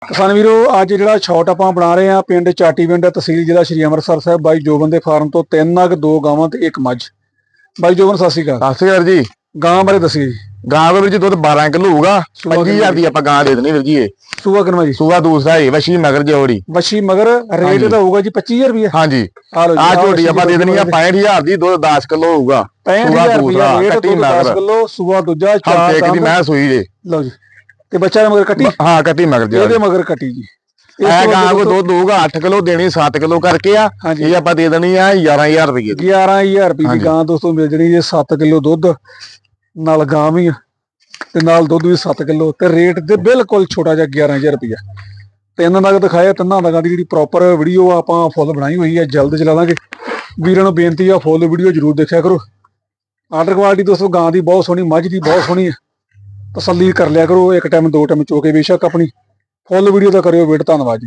ਕਿਸਾਨ ਵੀਰੋ ਅੱਜ ਜਿਹੜਾ ਸ਼ਾਟ ਆਪਾਂ ਬਣਾ ਰਹੇ ਆ ਪਿੰਡ ਚਾਟੀਵਿੰਡ ਤਹਿਸੀਲ ਜ਼ਿਲ੍ਹਾ ਸ਼੍ਰੀ ਅੰਮ੍ਰਿਤਸਰ ਸਾਹਿਬ ਬਾਈ ਜੋਬਨ ਦੇ ਫਾਰਮ ਤੋਂ 3 ਨਗ 2 ਗਾਵਾਂ ਤੇ 1 ਮੱਝ। ਬਾਈ ਜੋਬਨ ਸਤਿ ਸ਼੍ਰੀ ਅਕਾਲ। ਸਤਿ ਸ਼੍ਰੀ ਅਕਾਲ ਜੀ। ਗਾਂ ਬਾਰੇ ਦੱਸਿਓ ਜੀ। ਗਾਂ ਦਾ ਵੀਰ ਜੀ ਦੁੱਧ 12 ਕਿਲੋ ਹੋਊਗਾ। 25000 ਦੀ ਆਪਾਂ ਗਾਂ ਦੇ ਦੇਣੀ ਵੀਰ ਜੀ। ਇਹ ਸੂਆ ਕਿੰਨਾ ਜੀ? ਸੂਆ ਦੂਸਰਾ ਹੈ ਵਸ਼ੀ ਮਗਰ ਜੋੜੀ। ਵਸ਼ੀ ਮਗਰ ਰੇਟ ਦਾ ਹੋਊਗਾ ਜੀ 25000 ਰੁਪਏ। ਹਾਂਜੀ ਆ ਝੋਟੀ ਆਪਾਂ ਦੇ ਦੇਣੀ ਆ 65000 ਦੀ। ਦੁੱਧ 10 ਕਿਲੋ ਹੋਊਗਾ। 65000 ਰੁਪਏ ਰੇਟ, ਦੁੱਧ 10 ਕਿਲੋ, ਸੂਆ ਦੂਜਾ, ਚਾਰ ਇੱਕ ਦੀ ਮੈਂ ਸੂਈ ਜੇ। ਲਓ ਜੀ ਤੇ ਬੱਚਾ ਦੇ ਮਗਰ ਕੱਟੀ। ਹਾਂ ਕੱਟੀ ਮਗਰ ਜੀ। ਇਹਦੇ ਮਗਰ ਕੱਟੀ ਜੀ। ਇਹ ਗਾਂ ਕੋ ਦੁੱਧ ਹੋਊਗਾ 8 ਕਿਲੋ ਦੇਣੀ 7 ਕਿਲੋ ਕਰਕੇ ਆ। ਇਹ ਆਪਾਂ ਦੇ ਦੇਣੀ ਆ 11000 ਰੁਪਏ ਦੀ। 11000 ਰੁਪਏ ਦੀ ਗਾਂ ਦੋਸਤੋ ਮਿਲ ਜਣੀ ਜੇ 7 ਕਿਲੋ ਦੁੱਧ ਨਾਲ ਗਾਂ ਵੀ ਤੇ ਨਾਲ ਦੁੱਧ ਵੀ 7 ਕਿਲੋ ਤੇ ਰੇਟ ਤੇ ਬਿਲਕੁਲ ਛੋਟਾ ਜਿਹਾ 11000 ਰੁਪਇਆ। ਤਿੰਨ ਨਗ ਦਿਖਾਇਆ, ਤਿੰਨਾਂ ਨਗਾਂ ਦੀ ਜਿਹੜੀ ਪ੍ਰੋਪਰ ਵੀਡੀਓ ਆਪਾਂ ਫੁੱਲ ਬਣਾਈ ਹੋਈ ਹੈ, ਜਲਦ ਚਲਾ ਦਾਂਗੇ। ਵੀਰਾਂ ਨੂੰ ਬੇਨਤੀ ਆ ਫੁੱਲ ਵੀਡੀਓ ਜ਼ਰੂਰ ਦੇਖਿਆ ਕਰੋ। ਆਰਡਰ ਕੁਆਲਿਟੀ ਦੋਸਤੋ ਗਾਂ ਦੀ ਬਹੁਤ ਸੋਹਣੀ, ਮੱਝ ਦੀ ਬਹੁਤ ਸੋਹਣੀ ਹੈ। ਤਸੱਲੀ ਕਰ ਲਿਆ ਕਰੋ, ਇੱਕ ਟਾਈਮ 2 ਟਾਈਮ ਚੋ ਕੇ ਬੇਸ਼ੱਕ ਆਪਣੀ ਫੁੱਲ ਵੀਡੀਓ ਦਾ ਕਰਿਓ ਵੇਟ। ਧੰਨਵਾਦ ਜੀ।